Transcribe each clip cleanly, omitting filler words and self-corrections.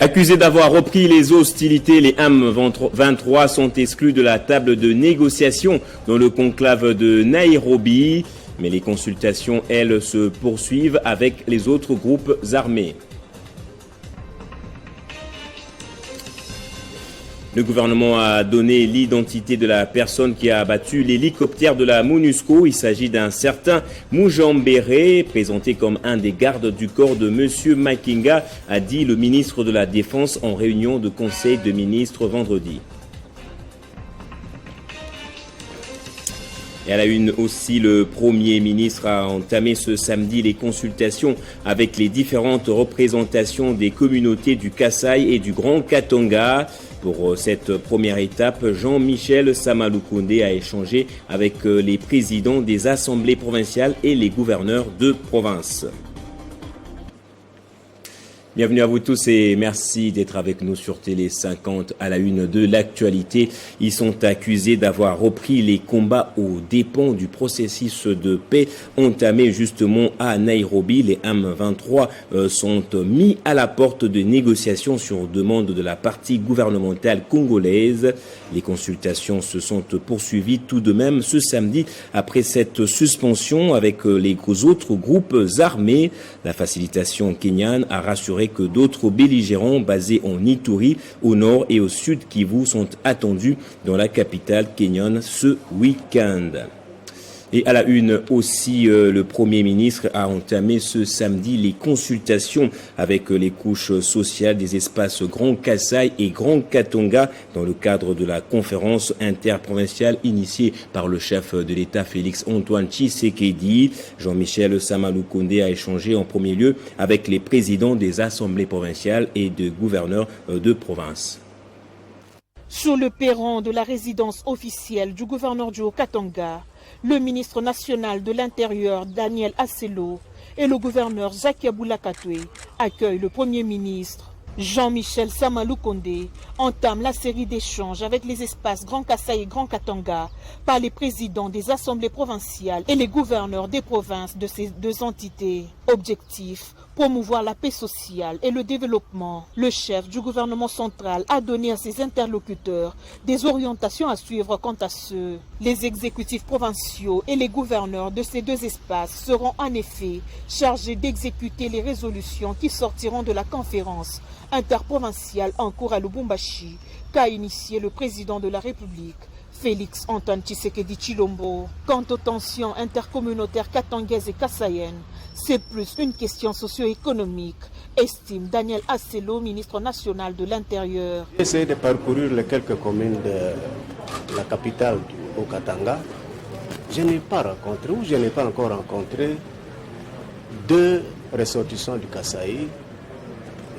Accusés d'avoir repris les hostilités, les M23 sont exclus de la table de négociation dans le conclave de Nairobi. Mais les consultations, elles, se poursuivent avec les autres groupes armés. Le gouvernement a donné l'identité de la personne qui a abattu l'hélicoptère de la MONUSCO. Il s'agit d'un certain Mujambere, présenté comme un des gardes du corps de M. Makenga, a dit le ministre de la Défense en réunion de conseil de ministres vendredi. Et à la une aussi, le Premier ministre a entamé ce samedi les consultations avec les différentes représentations des communautés du Kasaï et du Grand Katanga. Pour cette première étape, Jean-Michel Samaloukonde a échangé avec les présidents des assemblées provinciales et les gouverneurs de province. Bienvenue à vous tous et merci d'être avec nous sur Télé 50 à la une de l'actualité. Ils sont accusés d'avoir repris les combats aux dépens du processus de paix entamé justement à Nairobi. Les M23 sont mis à la porte de négociations sur demande de la partie gouvernementale congolaise. Les consultations se sont poursuivies tout de même ce samedi après cette suspension avec les autres groupes armés. La facilitation kenyane a rassuré que d'autres belligérants basés en Ituri, au nord et au sud Kivu sont attendus dans la capitale kenyane ce week-end. Et à la une aussi, le Premier ministre a entamé ce samedi les consultations avec les couches sociales des espaces Grand Kasaï et Grand Katanga dans le cadre de la conférence interprovinciale initiée par le chef de l'État Félix Antoine Tshisekedi. Jean-Michel Samaloukonde a échangé en premier lieu avec les présidents des assemblées provinciales et de gouverneurs de province. Sur le perron de la résidence officielle du gouverneur du Haut-Katanga, le ministre national de l'Intérieur Daniel Asselo et le gouverneur Jacques Aboulakatoué accueillent le Premier ministre. Jean-Michel Samaloukonde entame la série d'échanges avec les espaces Grand Kasaï et Grand Katanga par les présidents des assemblées provinciales et les gouverneurs des provinces de ces deux entités. Objectif: promouvoir la paix sociale et le développement. Le chef du gouvernement central a donné à ses interlocuteurs des orientations à suivre quant à ceux. Les exécutifs provinciaux et les gouverneurs de ces deux espaces seront en effet chargés d'exécuter les résolutions qui sortiront de la conférence interprovinciale en cours à Lubumbashi, qu'a initié le président de la République, Félix Antoine Tshisekedi Tshilombo. Quant aux tensions intercommunautaires katangaises et kassayennes, c'est plus une question socio-économique, estime Daniel Asselo, ministre national de l'Intérieur. J'ai essayé de parcourir les quelques communes de la capitale du Haut-Katanga. Je n'ai pas rencontré, ou je n'ai pas encore rencontré, deux ressortissants du Kasaï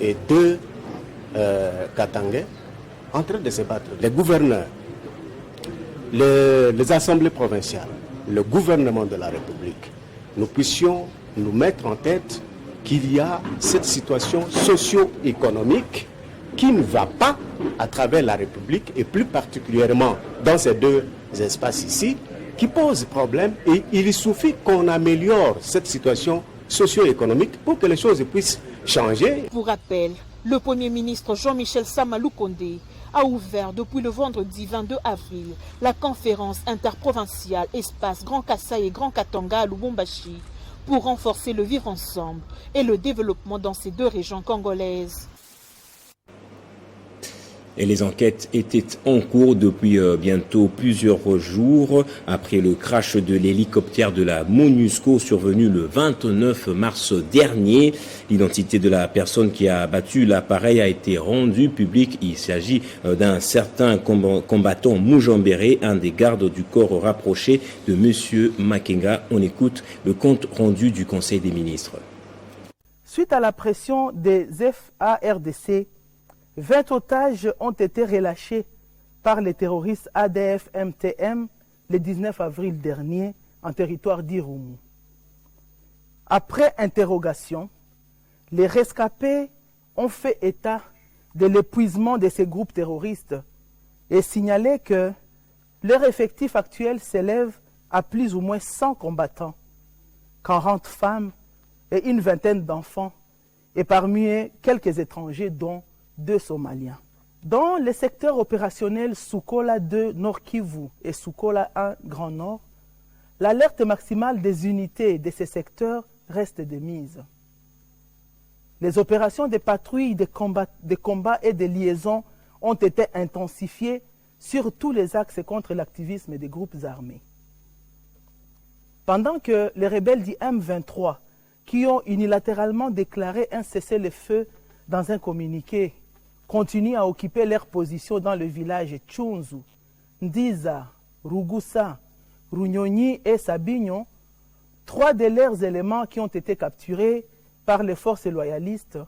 et deux Katangais en train de se battre. Les gouverneurs, les assemblées provinciales, le gouvernement de la République, nous puissions nous mettre en tête qu'il y a cette situation socio-économique qui ne va pas à travers la République et plus particulièrement dans ces deux espaces ici, qui pose problème, et il suffit qu'on améliore cette situation socio-économique pour que les choses puissent changer. Pour rappel, le Premier ministre Jean-Michel Samaloukonde a ouvert depuis le vendredi 22 avril la conférence interprovinciale Espace Grand Kasaï et Grand Katanga à Lubumbashi pour renforcer le vivre ensemble et le développement dans ces deux régions congolaises. Et les enquêtes étaient en cours depuis bientôt plusieurs jours après le crash de l'hélicoptère de la MONUSCO survenu le 29 mars dernier. L'identité de la personne qui a abattu l'appareil a été rendue publique. Il s'agit d'un certain combattant Mujambere, un des gardes du corps rapproché de M. Makenga. On écoute le compte rendu du Conseil des ministres. Suite à la pression des FARDC, 20 otages ont été relâchés par les terroristes ADF-MTM le 19 avril dernier en territoire d'Irumu. Après interrogation, les rescapés ont fait état de l'épuisement de ces groupes terroristes et signalé que leur effectif actuel s'élève à plus ou moins 100 combattants, 40 femmes et une vingtaine d'enfants, et parmi eux quelques étrangers dont 2 Somaliens. Dans les secteurs opérationnels Soukola 2 Nord Kivu et Soukola 1 Grand Nord, l'alerte maximale des unités de ces secteurs reste de mise. Les opérations de patrouille, de combats et de liaisons ont été intensifiées sur tous les axes contre l'activisme des groupes armés. Pendant que les rebelles du M23, qui ont unilatéralement déclaré un cessez-le-feu dans un communiqué, continuent à occuper leur position dans le village Tchunzu, Ndiza, Rugusa, Runyonyi et Sabignon, 3 de leurs éléments qui ont été capturés par les forces loyalistes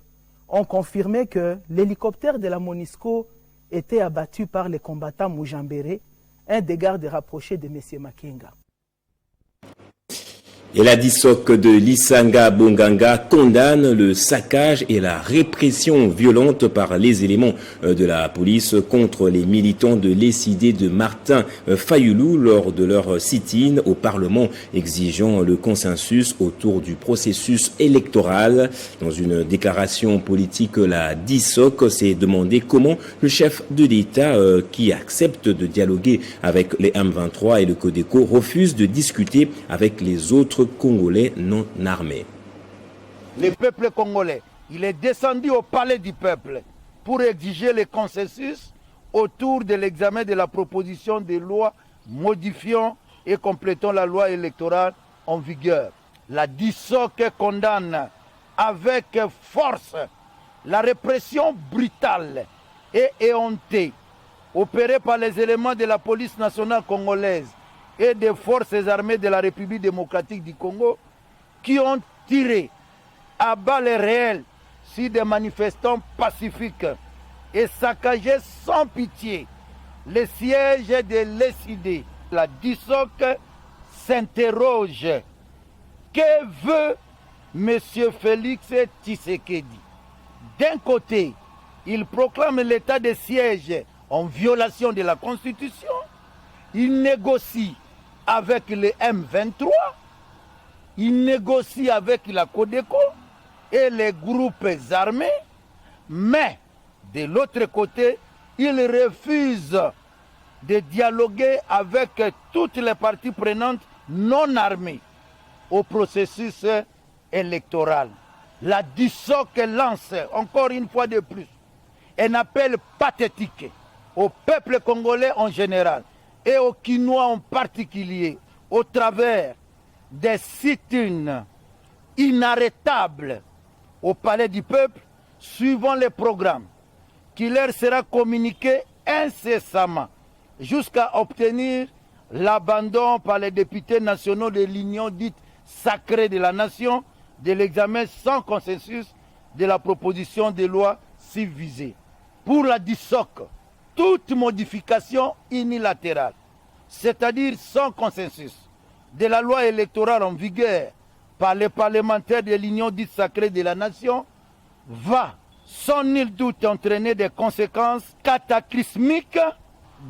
ont confirmé que l'hélicoptère de la MONUSCO était abattu par les combattants Mujambere, un des gardes rapprochés de M. Makenga. Et la DISOC de Lisanga Bonganga condamne le saccage et la répression violente par les éléments de la police contre les militants de l'ESID de Martin Fayoulou lors de leur sit-in au Parlement exigeant le consensus autour du processus électoral. Dans une déclaration politique, la DISOC s'est demandé comment le chef de l'État qui accepte de dialoguer avec les M23 et le Codeco refuse de discuter avec les autres Congolais non armés. Le peuple congolais, il est descendu au palais du peuple pour exiger le consensus autour de l'examen de la proposition de loi modifiant et complétant la loi électorale en vigueur. La DISOC condamne avec force la répression brutale et éhontée opérée par les éléments de la police nationale congolaise et des forces armées de la République démocratique du Congo qui ont tiré à balles réelles sur des manifestants pacifiques et saccagé sans pitié les sièges de l'ESID. La DISOC s'interroge. Que veut M. Félix Tshisekedi? D'un côté, il proclame l'état de siège en violation de la Constitution. Il négocie avec le M23, il négocie avec la Codeco et les groupes armés, mais de l'autre côté, il refuse de dialoguer avec toutes les parties prenantes non armées au processus électoral. La DISOC lance encore une fois de plus un appel pathétique au peuple congolais en général et aux Kinois en particulier, au travers des sit-ins inarrêtables au palais du peuple, suivant les programmes qui leur sera communiqué incessamment jusqu'à obtenir l'abandon par les députés nationaux de l'Union dite sacrée de la nation de l'examen sans consensus de la proposition de loi si visée. Pour la DISOC, toute modification unilatérale, c'est-à-dire sans consensus, de la loi électorale en vigueur par les parlementaires de l'Union dite sacrée de la nation, va sans nul doute entraîner des conséquences cataclysmiques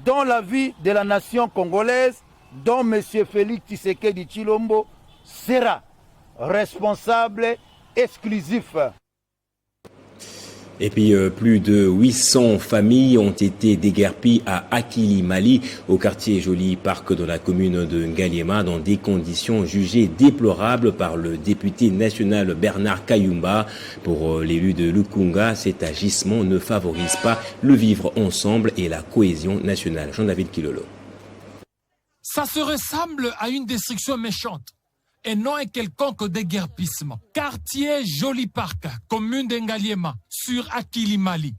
dans la vie de la nation congolaise, dont M. Félix Tshisekedi Tshilombo sera responsable exclusif. Et puis, plus de 800 familles ont été déguerpies à Akilimali, au quartier Joli Parc dans la commune de Ngaliema, dans des conditions jugées déplorables par le député national Bernard Kayumba. Pour l'élu de Lukunga, cet agissement ne favorise pas le vivre ensemble et la cohésion nationale. Jean-David Kilolo. Ça se ressemble à une destruction méchante et non un quelconque déguerpissement. Quartier Joli Parc, commune d'Engaliema, sur Akilimali.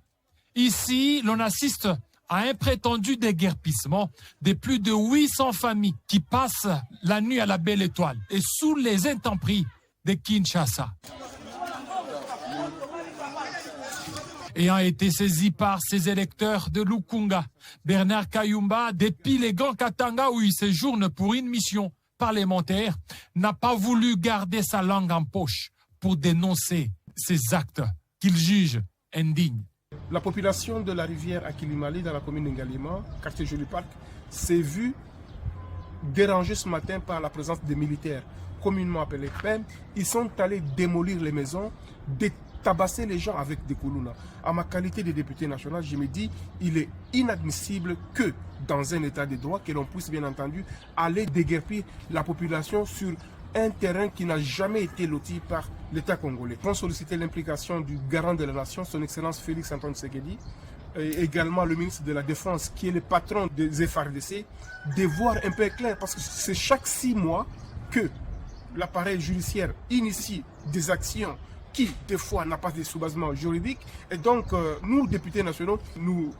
Ici, l'on assiste à un prétendu déguerpissement de plus de 800 familles qui passent la nuit à la belle étoile et sous les intempéries de Kinshasa. Ayant été saisi par ses électeurs de Lukunga, Bernard Kayumba, depuis les Grands Katanga où il séjourne pour une mission parlementaire, n'a pas voulu garder sa langue en poche pour dénoncer ces actes qu'il juge indignes. La population de la rivière Akilimali dans la commune de Ngaliema, quartier Joli Parc, s'est vue dérangée ce matin par la présence des militaires communément appelés PEM. Ils sont allés démolir les maisons, tabasser les gens avec des koulouna. À ma qualité de député national, je me dis, il est inadmissible que dans un état de droit, que l'on puisse bien entendu aller déguerpir la population sur un terrain qui n'a jamais été loti par l'État congolais. Pour solliciter l'implication du garant de la nation, son Excellence Félix Antoine Tshisekedi, et également le ministre de la Défense, qui est le patron des FARDC, de voir un peu clair, parce que c'est chaque 6 mois que l'appareil judiciaire initie des actions qui, des fois, n'a pas de sous-basement juridique. Et donc, nous, députés nationaux, nous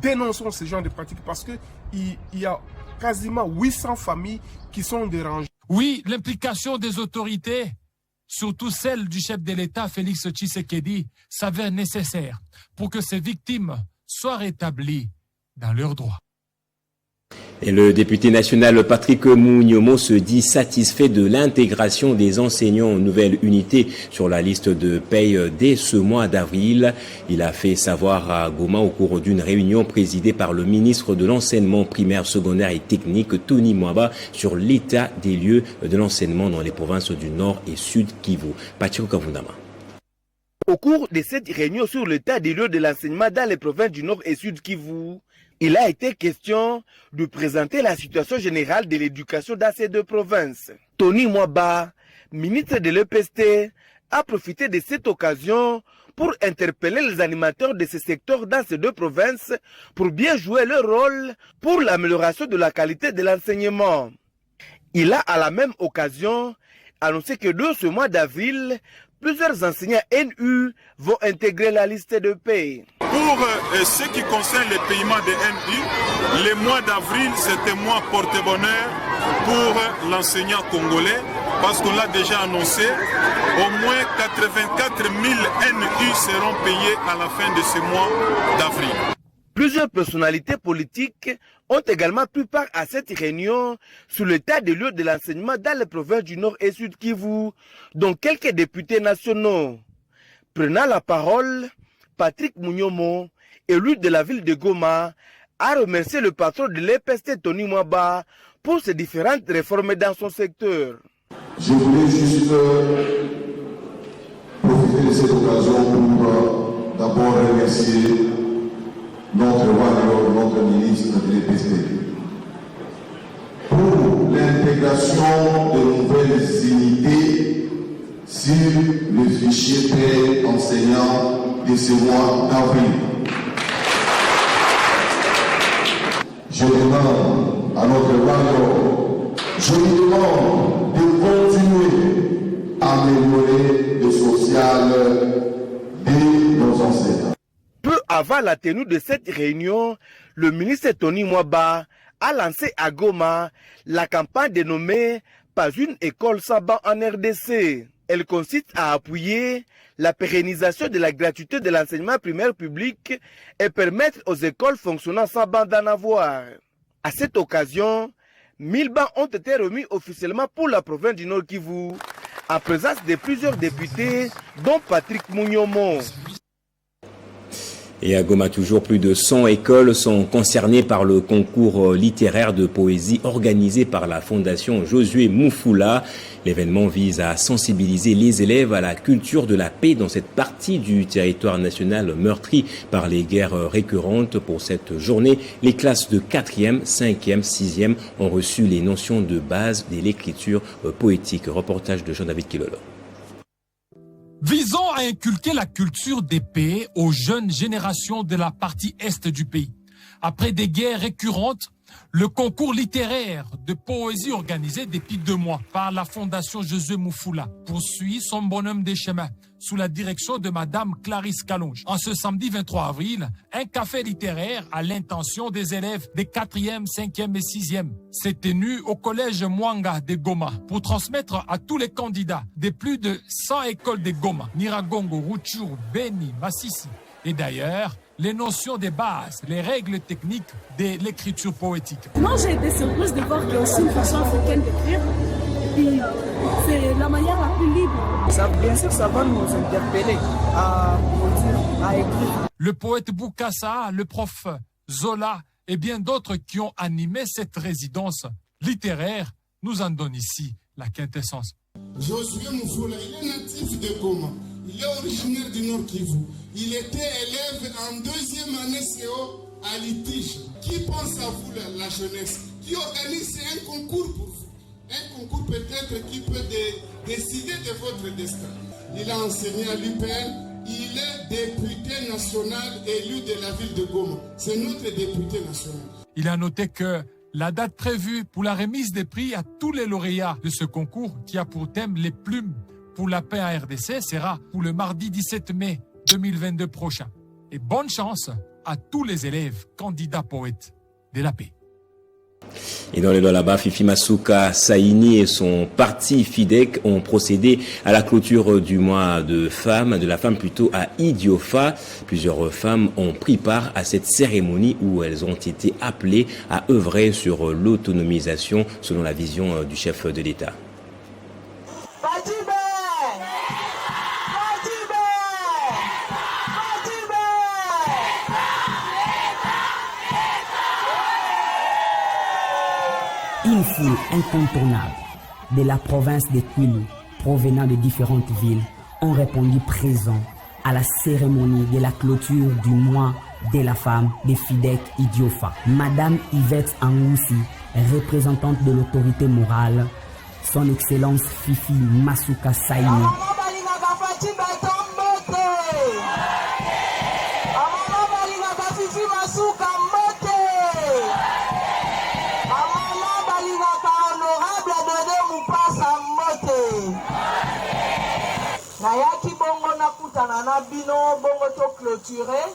dénonçons ce genre de pratiques parce qu'il y a quasiment 800 familles qui sont dérangées. Oui, l'implication des autorités, surtout celle du chef de l'État, Félix Tshisekedi, s'avère nécessaire pour que ces victimes soient rétablies dans leurs droits. Et le député national Patrick Mouniomo se dit satisfait de l'intégration des enseignants en nouvelle unité sur la liste de paye dès ce mois d'avril. Il a fait savoir à Goma au cours d'une réunion présidée par le ministre de l'enseignement primaire, secondaire et technique, Tony Mwaba, sur l'état des lieux de l'enseignement dans les provinces du Nord et Sud Kivu. Pachiko Kavundama. Au cours de cette réunion sur l'état des lieux de l'enseignement dans les provinces du Nord et Sud Kivu, il a été question de présenter la situation générale de l'éducation dans ces deux provinces. Tony Mwaba, ministre de l'EPST, a profité de cette occasion pour interpeller les animateurs de ce secteur dans ces deux provinces pour bien jouer leur rôle pour l'amélioration de la qualité de l'enseignement. Il a à la même occasion annoncé que dès ce mois d'avril, plusieurs enseignants NU vont intégrer la liste de paie. Pour ce qui concerne les paiements de NU, le mois d'avril, c'est un mois porte-bonheur pour l'enseignant congolais, parce qu'on l'a déjà annoncé, au moins 84 000 NU seront payés à la fin de ce mois d'avril. Plusieurs personnalités politiques ont également pris part à cette réunion sur l'état des lieux de l'enseignement dans les provinces du Nord et Sud Kivu, dont quelques députés nationaux. Prenant la parole, Patrick Mouniomo, élu de la ville de Goma, a remercié le patron de l'EPST Tony Mwaba pour ses différentes réformes dans son secteur. Je voulais juste profiter de cette occasion pour d'abord remercier notre ministre de l'EPST pour l'intégration de nouvelles unités sur le fichier paie enseignant de ce mois d'avril. Je demande à notre royaume, je lui demande de continuer à améliorer le social de nos enseignants. Peu avant la tenue de cette réunion, le ministre Tony Mwaba a lancé à Goma la campagne dénommée « Pas une école sans banc en RDC ». Elle consiste à appuyer la pérennisation de la gratuité de l'enseignement primaire public et permettre aux écoles fonctionnant sans banc d'en avoir. À cette occasion, 1000 bancs ont été remis officiellement pour la province du Nord Kivu, en présence de plusieurs députés, dont Patrick Mouniomo. Et à Goma, toujours plus de 100 écoles sont concernées par le concours littéraire de poésie organisé par la Fondation Josué Mufula. L'événement vise à sensibiliser les élèves à la culture de la paix dans cette partie du territoire national meurtri par les guerres récurrentes. Pour cette journée, les classes de 4e, 5e, 6e ont reçu les notions de base de l'écriture poétique. Reportage de Jean-David Kilolo. Visons à inculquer la culture des paix aux jeunes générations de la partie est du pays. Après des guerres récurrentes, le concours littéraire de poésie organisé depuis 2 mois par la Fondation Josué Mufula poursuit son bonhomme des chemins sous la direction de Madame Clarisse Kalonge. En ce samedi 23 avril, un café littéraire à l'intention des élèves des 4e, 5e et 6e s'est tenu au collège Mwanga de Goma pour transmettre à tous les candidats des plus de 100 écoles de Goma, Niragongo, Rutshuru, Beni, Massissi et d'ailleurs les notions de base, les règles techniques de l'écriture poétique. Moi, j'ai été surprise de voir qu'il y a aussi une façon africaine d'écrire. Et c'est la manière la plus libre. Ça, bien sûr, ça va nous interpeller à écrire. Le poète Boukassa, le prof Zola et bien d'autres qui ont animé cette résidence littéraire nous en donnent ici la quintessence. Josué Mufula, il est natif de Goma. Il est originaire du Nord Kivu. Il était élève en 2e année CO à Litige. Qui pense à vous, la jeunesse? Qui organise un concours pour vous? Un concours peut-être qui peut décider de votre destin. Il a enseigné à l'UPN. Il est député national élu de la ville de Goma. C'est notre député national. Il a noté que la date prévue pour la remise des prix à tous les lauréats de ce concours, qui a pour thème les plumes pour la paix en RDC, sera pour le mardi 17 mai 2022 prochain. Et bonne chance à tous les élèves candidats poètes de la paix. Et dans les lois là-bas, Fifi Masuka Saini et son parti FIDEC ont procédé à la clôture du mois de la femme plutôt à Idiofa. Plusieurs femmes ont pris part à cette cérémonie où elles ont été appelées à œuvrer sur l'autonomisation selon la vision du chef de l'État. Une foule incontournable de la province de Kwilu, provenant de différentes villes, ont répondu présents à la cérémonie de la clôture du mois de la femme de FIDEC Idiofa. Madame Yvette Angoussi, représentante de l'autorité morale, son Excellence Fifi Masuka Saini. Nayaki bongo nakutana na bino bongo to clôturer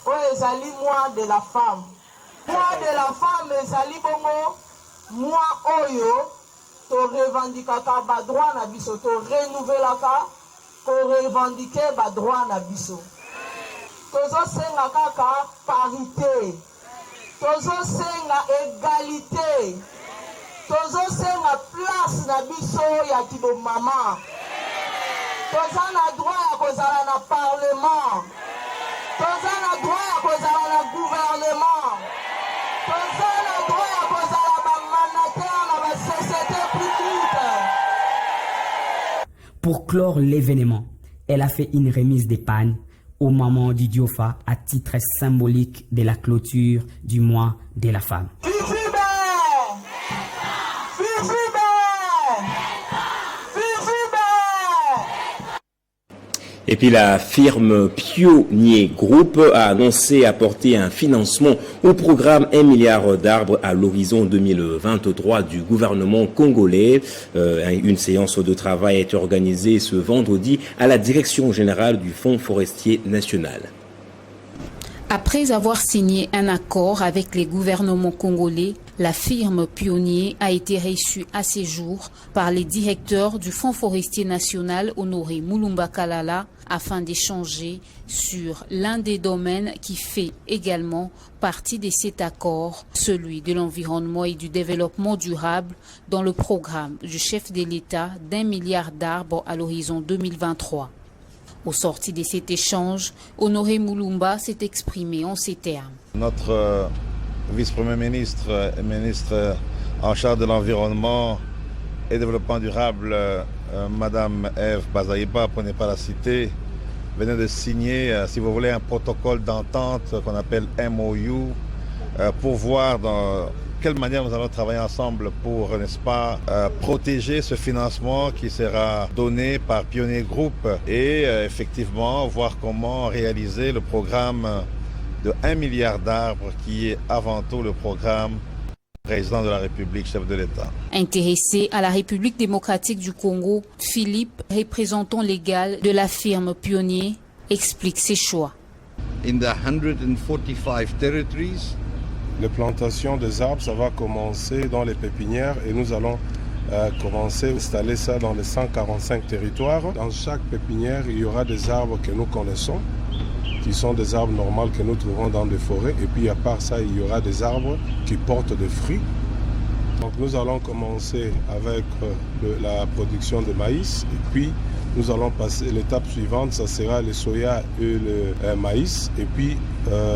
o ezali mois de la femme. Mois de la femme ezali bongo mois oyo to revendikaka ba droit na biso, to renouvelaka ko revendiquer ba droit na biso. Tozo senga kaka parité, tozo senga égalité, tozo senga place na biso ya kibo mama. Toza na droit ya kozala na parlement, toza na droit ya kozala na gouvernement, toza na droit ya kozala ba mandataire na ba société publique. Pour clore l'événement, elle a fait une remise de panne aux mamans d'Idiofa à titre symbolique de la clôture du mois de la femme. Et puis la firme Pionnier Group a annoncé apporter un financement au programme 1 milliard d'arbres à l'horizon 2023 du gouvernement congolais. Une séance de travail a été organisée ce vendredi à la direction générale du Fonds forestier national. Après avoir signé un accord avec les gouvernements congolais, la firme Pionnier a été reçue à ces jours par les directeurs du Fonds forestier national Honoré Mulumba Kalala afin d'échanger sur l'un des domaines qui fait également partie de cet accord, celui de l'environnement et du développement durable dans le programme du chef de l'État d'1 milliard d'arbres à l'horizon 2023. Au sorti de cet échange, Honoré Mulumba s'est exprimé en ces termes. Notre vice-premier ministre et ministre en charge de l'environnement et développement durable, Madame Eve Bazaïba, pour ne pas la citer, venait de signer, si vous voulez, un protocole d'entente qu'on appelle MOU pour voir dans quelle manière nous allons travailler ensemble pour, n'est-ce pas, protéger ce financement qui sera donné par Pionnier Group et effectivement voir comment réaliser le programme de 1 milliard d'arbres qui est avant tout le programme président de la République, chef de l'État. Intéressé à la République démocratique du Congo, Philippe, représentant légal de la firme Pionnier, explique ses choix. In the 145 territories, les plantations des arbres, ça va commencer dans les pépinières et nous allons commencer à installer ça dans les 145 territoires. Dans chaque pépinière, il y aura des arbres que nous connaissons, qui sont des arbres normaux que nous trouvons dans des forêts. Et puis à part ça, il y aura des arbres qui portent des fruits. Donc nous allons commencer avec la production de maïs. Et puis nous allons passer l'étape suivante, ça sera le soya et le maïs. Et puis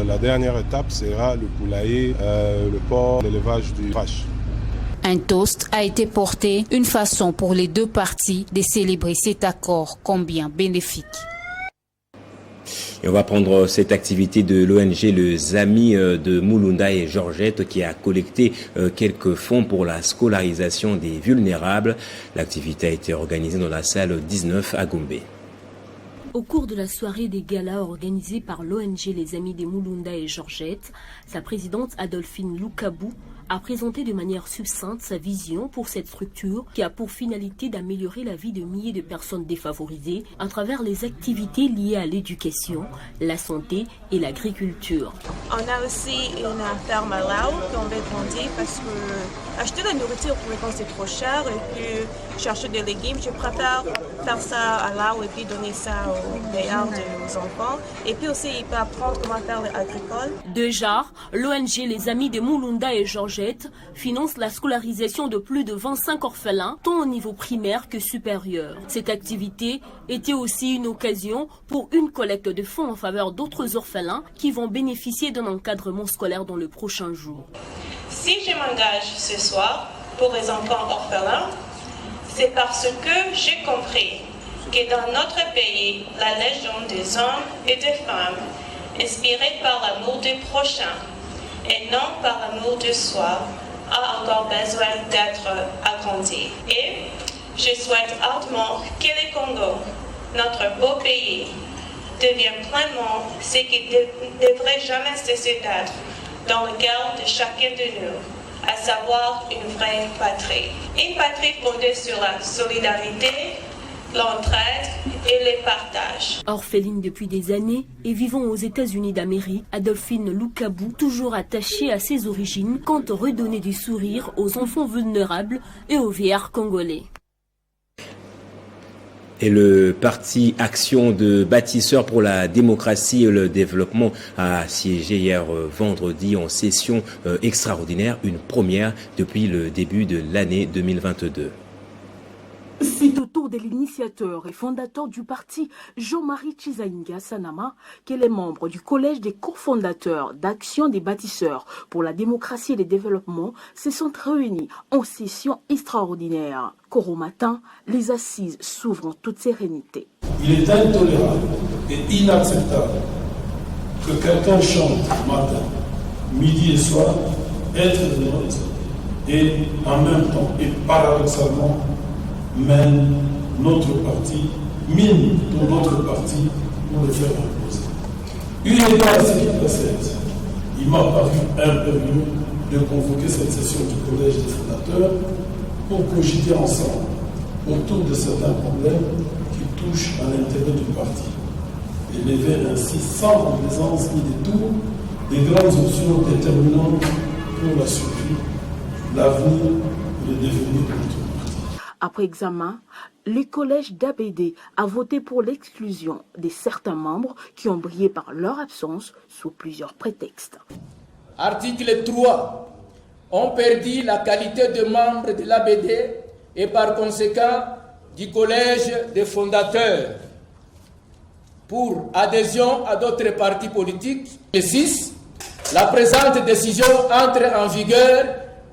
la dernière étape sera le poulailler, le porc, l'élevage du vache. Un toast a été porté, une façon pour les deux parties de célébrer cet accord combien bénéfique. Et on va prendre cette activité de l'ONG Les Amis de Mulunda et Georgette qui a collecté quelques fonds pour la scolarisation des vulnérables. L'activité a été organisée dans la salle 19 à Gombe. Au cours de la soirée des galas organisée par l'ONG Les Amis de Mulunda et Georgette, sa présidente Adolphine Loukabou a présenté de manière succincte sa vision pour cette structure qui a pour finalité d'améliorer la vie de milliers de personnes défavorisées à travers les activités liées à l'éducation, la santé et l'agriculture. On a aussi une ferme à Lao qu'on veut grandir parce que acheter la nourriture pour les c'est trop cher et puis chercher des légumes, je préfère faire ça à Lao et puis donner ça aux meilleurs aux enfants. Et puis aussi, il peut apprendre comment faire l'agricole. Déjà, l'ONG Les Amis de Mulunda et Georgette finance la scolarisation de plus de 25 orphelins, tant au niveau primaire que supérieur. Cette activité était aussi une occasion pour une collecte de fonds en faveur d'autres orphelins qui vont bénéficier d'un encadrement scolaire dans le prochain jour. Si je m'engage ce soir pour les enfants orphelins, c'est parce que j'ai compris que dans notre pays, la légende des hommes et des femmes, inspirée par l'amour du prochain et non par l'amour de soi, a encore besoin d'être agrandie. Et je souhaite ardemment que le Congo, notre beau pays, devienne pleinement ce qui ne devrait jamais cesser d'être dans le cœur de chacun de nous, à savoir une vraie patrie. Une patrie fondée sur la solidarité, l'entraide et le partage. Orpheline depuis des années et vivant aux États-Unis d'Amérique, Adolphine Loukabou, toujours attachée à ses origines, compte redonner du sourire aux enfants vulnérables et aux vieillards congolais. Et le parti Action de bâtisseurs pour la démocratie et le développement a siégé hier vendredi en session extraordinaire, une première depuis le début de l'année 2022. C'est au tour de l'initiateur et fondateur du parti Jean-Marie Chizainga Sanama que les membres du collège des cofondateurs d'Action des bâtisseurs pour la démocratie et le développement se sont réunis en session extraordinaire. Qu'au matin, les assises s'ouvrent en toute sérénité. Il est intolérable et inacceptable que quelqu'un chante matin, midi et soir, être de notes et en même temps et paradoxalement mène notre parti, mine pour notre parti pour le faire imposer. Eu égard à ce qui précède, il m'a paru impérieux de convoquer cette session du collège des fondateurs pour cogiter ensemble autour de certains problèmes qui touchent à l'intérêt du parti et lever ainsi sans complaisance ni détour des grandes options déterminantes pour la survie, l'avenir et le devenir de notre parti. Après examen, le collège d'ABD a voté pour l'exclusion de certains membres qui ont brillé par leur absence sous plusieurs prétextes. Article 3. On perdit la qualité de membre de l'ABD et par conséquent du collège des fondateurs pour adhésion à d'autres partis politiques. Et 6. La présente décision entre en vigueur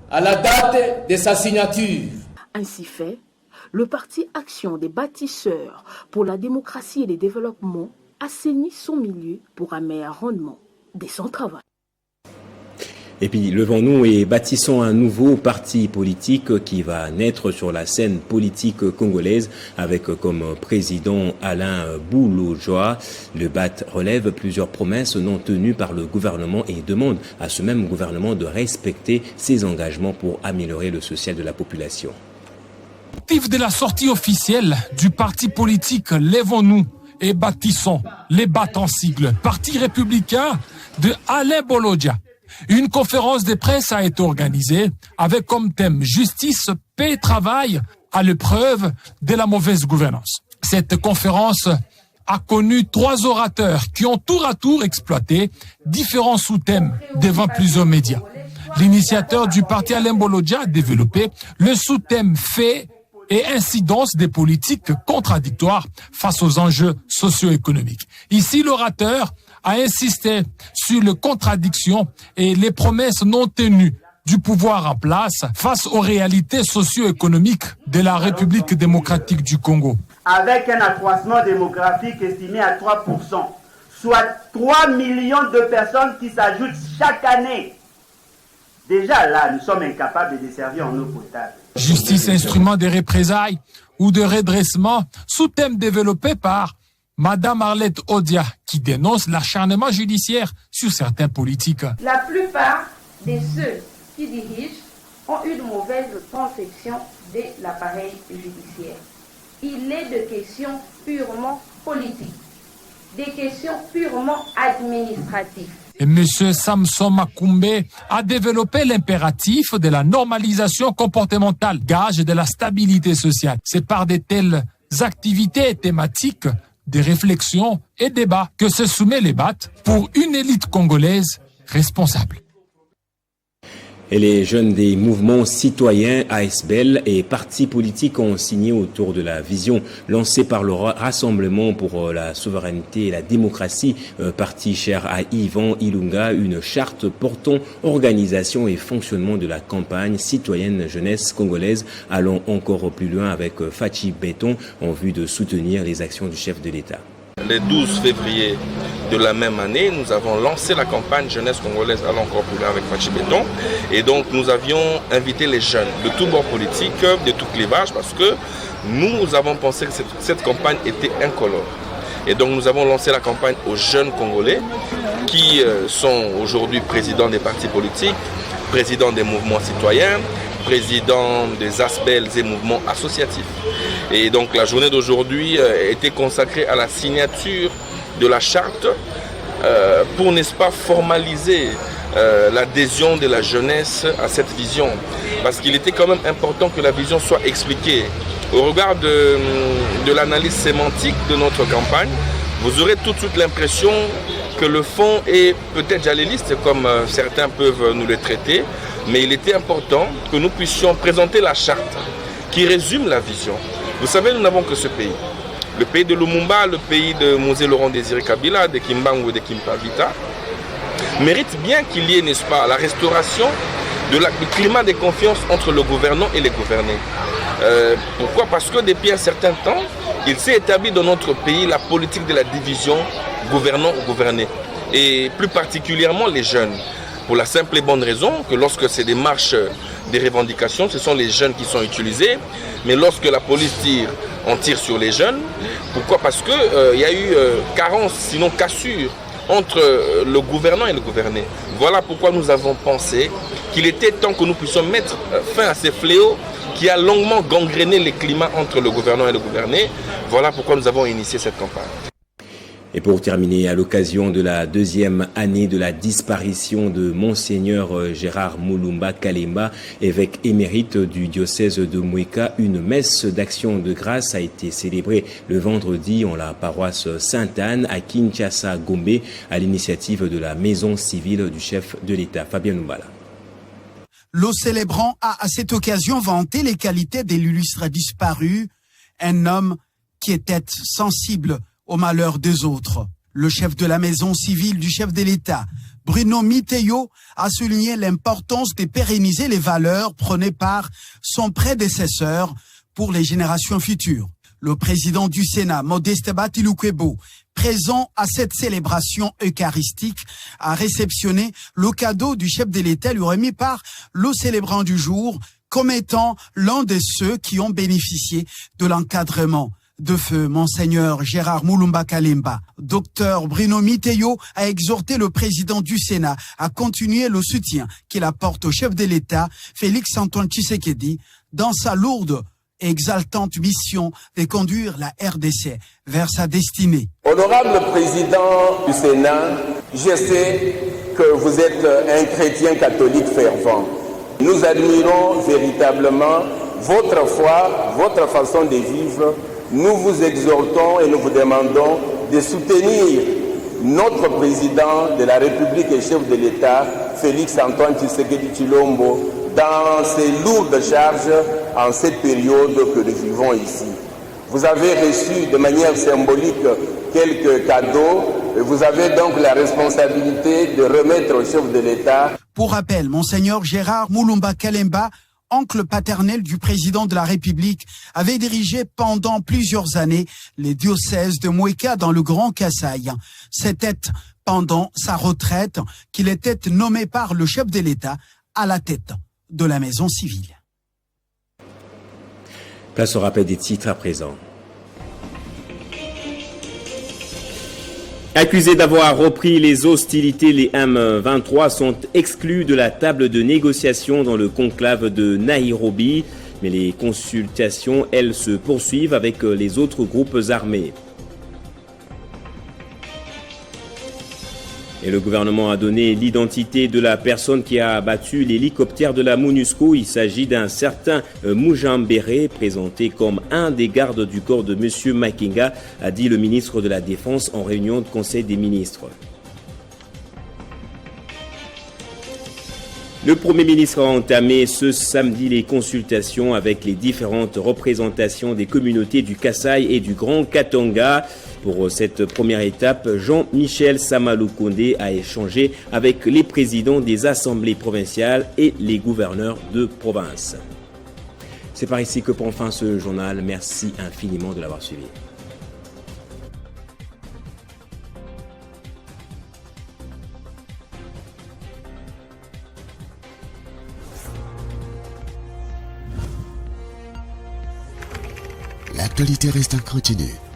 à la date de sa signature. Ainsi fait, le parti Action des bâtisseurs pour la démocratie et le développement assainit son milieu pour un meilleur rendement de son travail. Et puis, levons-nous et bâtissons un nouveau parti politique qui va naître sur la scène politique congolaise avec comme président Alain Boulojoa. Le BAT relève plusieurs promesses non tenues par le gouvernement et demande à ce même gouvernement de respecter ses engagements pour améliorer le social de la population. De la sortie officielle du parti politique Lèvons-nous et bâtissons, les BAT en sigle, Parti républicain de Alain Boulojoa. Une conférence de presse a été organisée avec comme thème justice, paix, travail à l'épreuve de la mauvaise gouvernance. Cette conférence a connu 3 orateurs qui ont tour à tour exploité différents sous-thèmes devant plusieurs médias. L'initiateur du parti Alain Boulojoa a développé le sous-thème fait et incidence des politiques contradictoires face aux enjeux socio-économiques. Ici, l'orateur a insisté sur les contradictions et les promesses non tenues du pouvoir en place face aux réalités socio-économiques de la République démocratique du Congo. Avec un accroissement démographique estimé à 3%, soit 3 millions de personnes qui s'ajoutent chaque année. Déjà là, nous sommes incapables de desservir en eau potable. Justice, instrument de représailles ou de redressement, sous-thème développé par Madame Arlette Odia, qui dénonce l'acharnement judiciaire sur certains politiques. La plupart de ceux qui dirigent ont une mauvaise conception de l'appareil judiciaire. Il est de questions purement politiques, des questions purement administratives. Et M. Samson Makumbe a développé l'impératif de la normalisation comportementale, gage de la stabilité sociale. C'est par de telles activités et thématiques, des réflexions et débats que se soumet les BAT pour une élite congolaise responsable. Et les jeunes des mouvements citoyens, ASBL et partis politiques ont signé autour de la vision lancée par le Rassemblement pour la souveraineté et la démocratie, parti cher à Yvan Ilunga, une charte portant organisation et fonctionnement de la campagne citoyenne jeunesse congolaise. Allons encore plus loin avec Fachi Béton en vue de soutenir les actions du chef de l'État. Le 12 février de la même année, nous avons lancé la campagne jeunesse congolaise Allons encore plus loin avec Fachi Béton. Et donc nous avions invité les jeunes de tous bords politiques, de tout clivage, parce que nous avons pensé que cette campagne était incolore. Et donc nous avons lancé la campagne aux jeunes Congolais qui sont aujourd'hui présidents des partis politiques, présidents des mouvements citoyens, président des ASBL et mouvements associatifs. Et donc la journée d'aujourd'hui était consacrée à la signature de la charte pour, n'est-ce pas, formaliser l'adhésion de la jeunesse à cette vision. Parce qu'il était quand même important que la vision soit expliquée. Au regard de l'analyse sémantique de notre campagne, vous aurez tout de suite l'impression que le fond est peut-être jaléliste, comme certains peuvent nous le traiter, mais il était important que nous puissions présenter la charte qui résume la vision. Vous savez, nous n'avons que ce pays. Le pays de Lumumba, le pays de Mosé Laurent Désiré Kabila, de Kimbangu et de Kimpavita, mérite bien qu'il y ait, n'est-ce pas, la restauration du climat de confiance entre le gouvernant et les gouvernés. Pourquoi? Parce que depuis un certain temps, il s'est établi dans notre pays la politique de la division gouvernant-gouverné. Et plus particulièrement les jeunes. Pour la simple et bonne raison que lorsque c'est des marches, des revendications, ce sont les jeunes qui sont utilisés. Mais lorsque la police tire, on tire sur les jeunes. Pourquoi? Parce qu'il y a eu carence, sinon cassure, entre le gouvernant et le gouverné. Voilà pourquoi nous avons pensé qu'il était temps que nous puissions mettre fin à ces fléaux qui a longuement gangréné les climats entre le gouvernant et le gouverné. Voilà pourquoi nous avons initié cette campagne. Et pour terminer, à l'occasion de la deuxième année de la disparition de Monseigneur Gérard Mulumba Kalemba, évêque émérite du diocèse de Mouika, une messe d'action de grâce a été célébrée le vendredi en la paroisse Sainte-Anne à Kinshasa, Gombe, à l'initiative de la maison civile du chef de l'État, Fabien Lumbala. Le célébrant a à cette occasion vanté les qualités de l'illustre disparu, un homme qui était sensible au malheur des autres. Le chef de la maison civile du chef de l'État, Bruno Miteyo, a souligné l'importance de pérenniser les valeurs prônées par son prédécesseur pour les générations futures. Le président du Sénat, Modeste Batiloukwebo, présent à cette célébration eucharistique, a réceptionné le cadeau du chef de l'État lui remis par le célébrant du jour comme étant l'un de ceux qui ont bénéficié de l'encadrement de feu Monseigneur Gérard Mulumba Kalemba. Docteur Bruno Miteyo a exhorté le président du Sénat à continuer le soutien qu'il apporte au chef de l'État, Félix Antoine Tshisekedi, dans sa lourde et exaltante mission de conduire la RDC vers sa destinée. Honorable président du Sénat, je sais que vous êtes un chrétien catholique fervent. Nous admirons véritablement votre foi, votre façon de vivre. Nous vous exhortons et nous vous demandons de soutenir notre président de la République et chef de l'État, Félix Antoine Tshisekedi Tshilombo, dans ses lourdes charges en cette période que nous vivons ici. Vous avez reçu de manière symbolique quelques cadeaux et vous avez donc la responsabilité de remettre au chef de l'État. Pour rappel, Monseigneur Gérard Moulumba Kalemba, oncle paternel du président de la République, avait dirigé pendant plusieurs années les diocèses de Mouéka dans le Grand Kasaï. C'était pendant sa retraite qu'il était nommé par le chef de l'État à la tête de la maison civile. Place au rappel des titres à présent. Accusés d'avoir repris les hostilités, les M23 sont exclus de la table de négociation dans le conclave de Nairobi. Mais les consultations, elles, se poursuivent avec les autres groupes armés. Et le gouvernement a donné l'identité de la personne qui a abattu l'hélicoptère de la MONUSCO. Il s'agit d'un certain Moujambéré, présenté comme un des gardes du corps de M. Makenga, a dit le ministre de la Défense en réunion de Conseil des ministres. Le Premier ministre a entamé ce samedi les consultations avec les différentes représentations des communautés du Kasaï et du Grand Katanga. Pour cette première étape, Jean-Michel Samaloukonde a échangé avec les présidents des assemblées provinciales et les gouverneurs de province. C'est par ici que prend fin ce journal. Merci infiniment de l'avoir suivi. L'actualité reste en continu.